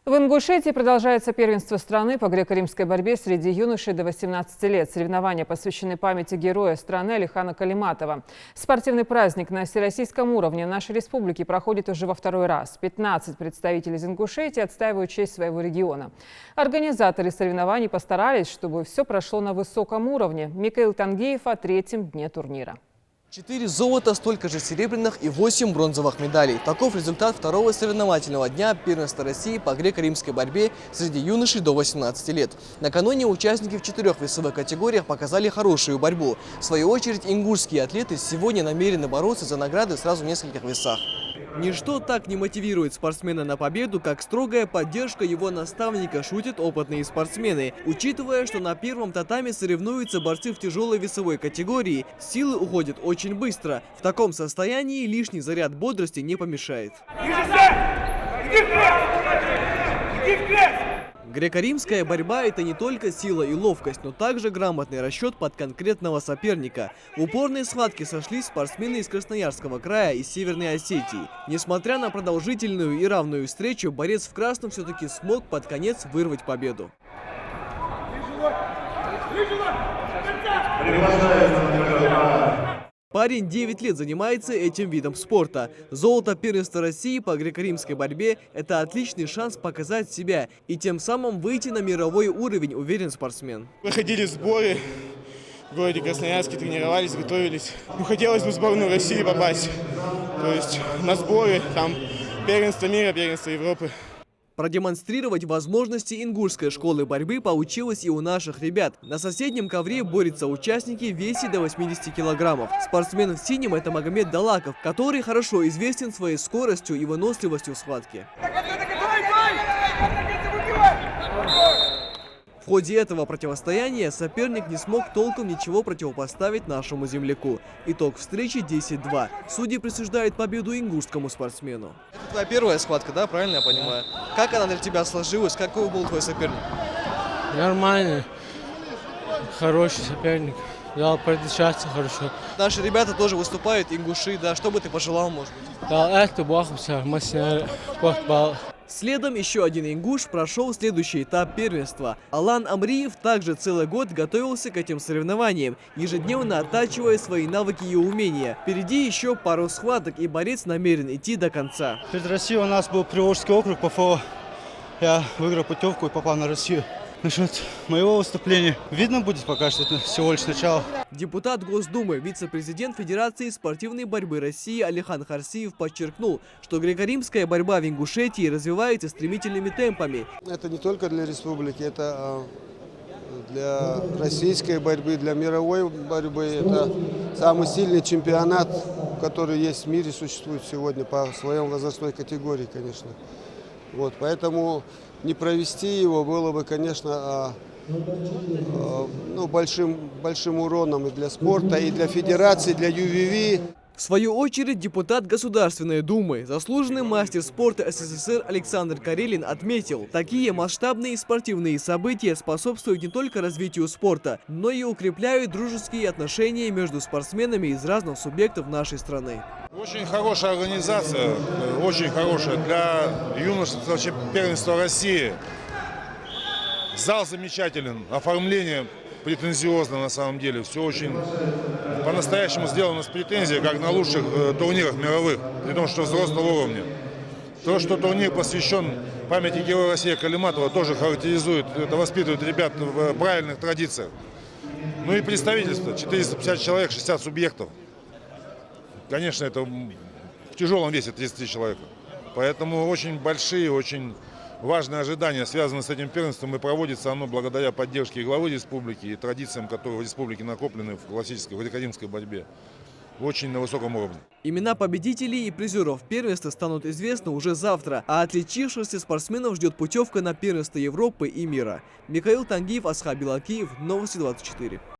В Ингушетии продолжается первенство страны по греко-римской борьбе среди юношей до 18 лет. Соревнования посвящены памяти героя страны Алихана Калиматова. Спортивный праздник на всероссийском уровне в нашей республике проходит уже во второй раз. 15 представителей из Ингушетии отстаивают честь своего региона. Организаторы соревнований постарались, чтобы все прошло на высоком уровне. Микаил Тангиев о третьем дне турнира. 4 золота, столько же серебряных и 8 бронзовых медалей. Таков результат второго соревновательного дня первенства России по греко-римской борьбе среди юношей до 18 лет. Накануне участники в 4 весовых категориях показали хорошую борьбу. В свою очередь, ингушские атлеты сегодня намерены бороться за награды сразу в нескольких весах. Ничто так не мотивирует спортсмена на победу, как строгая поддержка его наставника, шутят опытные спортсмены. Учитывая, что на первом татаме соревнуются борцы в тяжелой весовой категории, силы уходят очень быстро. В таком состоянии лишний заряд бодрости не помешает. Греко-римская борьба – это не только сила и ловкость, но также грамотный расчет под конкретного соперника. В упорной схватке сошлись спортсмены из Красноярского края и Северной Осетии. Несмотря на продолжительную и равную встречу, борец в красном все-таки смог под конец вырвать победу. Парень 9 лет занимается этим видом спорта. Золото первенства России по греко-римской борьбе – это отличный шанс показать себя и тем самым выйти на мировой уровень, уверен спортсмен. Проходили сборы в городе Красноярске, тренировались, готовились. Хотелось бы в сборную России попасть. То есть на сборы, там первенство мира, первенство Европы. Продемонстрировать возможности ингушской школы борьбы получилось и у наших ребят. На соседнем ковре борются участники в весе до 80 килограммов. Спортсмен в синем – это Магомед Далаков, который хорошо известен своей скоростью и выносливостью в схватке. В ходе этого противостояния соперник не смог толком ничего противопоставить нашему земляку. Итог встречи 10-2. Судьи присуждают победу ингушскому спортсмену. Это твоя первая схватка, да? Правильно я понимаю? Как она для тебя сложилась? Какой был твой соперник? Нормальный, хороший соперник. Дал продышаться хорошо. Наши ребята тоже выступают, ингуши, да? Что бы ты пожелал, может быть? Следом еще один ингуш прошел следующий этап первенства. Алан Амриев также целый год готовился к этим соревнованиям, ежедневно оттачивая свои навыки и умения. Впереди еще пару схваток, и борец намерен идти до конца. Перед Россией у нас был Приволжский округ ПФО. Я выиграл путевку и попал на Россию. Насчет моего выступления видно будет пока что, это всего лишь начало. Депутат Госдумы, вице-президент Федерации спортивной борьбы России Алихан Харсиев подчеркнул, что греко-римская борьба в Ингушетии развивается стремительными темпами. Это не только для республики, это для российской борьбы, для мировой борьбы. Это самый сильный чемпионат, который есть в мире, существует сегодня по своей возрастной категории, конечно. Вот, поэтому не провести его было бы, конечно, большим уроном и для спорта, и для федерации, для ЮВВ. В свою очередь, депутат Государственной Думы, заслуженный мастер спорта СССР Александр Карелин отметил, такие масштабные спортивные события способствуют не только развитию спорта, но и укрепляют дружеские отношения между спортсменами из разных субъектов нашей страны. Очень хорошая организация, очень хорошая для юношеского первенства России. Зал замечателен, оформление претензиозно на самом деле. Все очень по-настоящему сделано с претензией, как на лучших турнирах мировых, при том, что взрослого уровня. То, что турнир посвящен памяти героя России Калиматова, тоже характеризует, это воспитывает ребят в правильных традициях. Ну и представительство, 450 человек, 60 субъектов. Конечно, это в тяжелом весе 33 человека. Поэтому очень большие, очень важные ожидания связаны с этим первенством, и проводится оно благодаря поддержке главы республики и традициям, которые в республике накоплены в классической греко-римской борьбе. Очень на высоком уровне. Имена победителей и призеров первенства станут известны уже завтра, а отличившихся спортсменов ждет путевка на первенство Европы и мира. Микаил Тангиев, Асхаб Белакиев, Новости 24.